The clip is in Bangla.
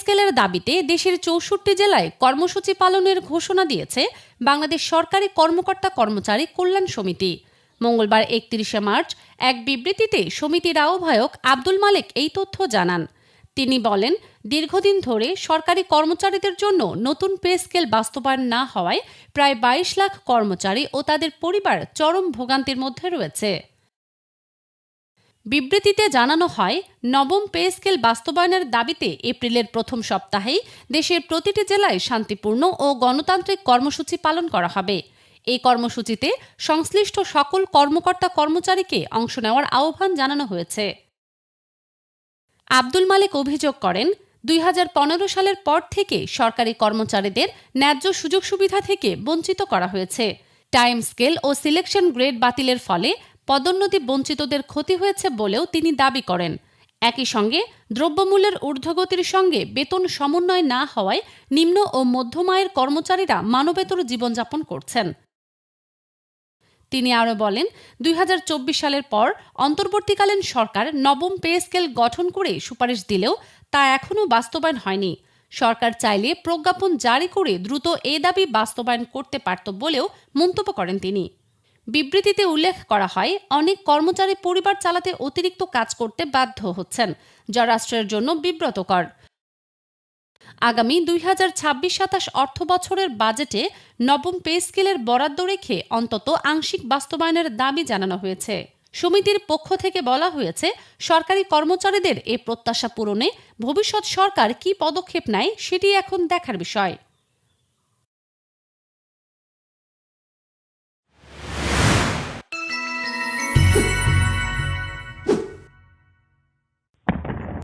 স্কেলের দাবিতে দেশের ৬৪ জেলায় কর্মসূচি পালনের ঘোষণা দিয়েছে বাংলাদেশ সরকারি কর্মকর্তা কর্মচারী কল্যাণ সমিতি। মঙ্গলবার ৩১ মার্চ এক বিবৃতিতে সমিতির আহ্বায়ক আব্দুল মালেক এই তথ্য জানান। তিনি বলেন, দীর্ঘদিন ধরে সরকারি কর্মচারীদের জন্য নতুন পে স্কেল বাস্তবায়ন না হওয়ায় প্রায় ২২ লাখ কর্মচারী ও তাদের পরিবার চরম ভোগান্তির মধ্যে রয়েছে। বিবৃতিতে জানানো হয়, নবম পে স্কেল বাস্তবায়নের দাবিতে এপ্রিলের প্রথম সপ্তাহেই দেশের প্রতিটি জেলায় শান্তিপূর্ণ ও গণতান্ত্রিক কর্মসূচি পালন করা হবে। এই কর্মসূচিতে সংশ্লিষ্ট সকল কর্মকর্তা কর্মচারীকে অংশ নেওয়ার আহ্বান জানানো হয়েছে। আব্দুল মালেক অভিযোগ করেন, ২০১৫ সালের পর থেকে সরকারি কর্মচারীদের ন্যায্য সুযোগ সুবিধা থেকে বঞ্চিত করা হয়েছে। টাইম স্কেল ও সিলেকশন গ্রেড বাতিলের ফলে পদোন্নতি বঞ্চিতদের ক্ষতি হয়েছে বলেও তিনি দাবি করেন। একই সঙ্গে দ্রব্যমূল্যের ঊর্ধ্বগতির সঙ্গে বেতন সমন্বয় না হওয়ায় নিম্ন ও মধ্যম আয়ের কর্মচারীরা মানবেতর জীবনযাপন করছেন। তিনি আরও বলেন, ২০২৪ সালের পর অন্তর্বর্তীকালীন সরকার নবম পে স্কেল গঠন করে সুপারিশ দিলেও তা এখনও বাস্তবায়ন হয়নি। সরকার চাইলে প্রজ্ঞাপন জারি করে দ্রুত এ দাবি বাস্তবায়ন করতে পারত বলেও মন্তব্য করেন তিনি। বিবৃতিতে উল্লেখ করা হয়, অনেক কর্মচারী পরিবার চালাতে অতিরিক্ত কাজ করতে বাধ্য হচ্ছেন, যা রাষ্ট্রের জন্য বিব্রতকর। আগামী ২০২৬-২৭ অর্থ বছরের বাজেটে নবম পে স্কেলের বরাদ্দ রেখে অন্তত আংশিক বাস্তবায়নের দাবি জানানো হয়েছে। সমিতির পক্ষ থেকে বলা হয়েছে, সরকারি কর্মচারীদের এ প্রত্যাশা পূরণে ভবিষ্যৎ সরকার কী পদক্ষেপ নেয় সেটি এখন দেখার বিষয়।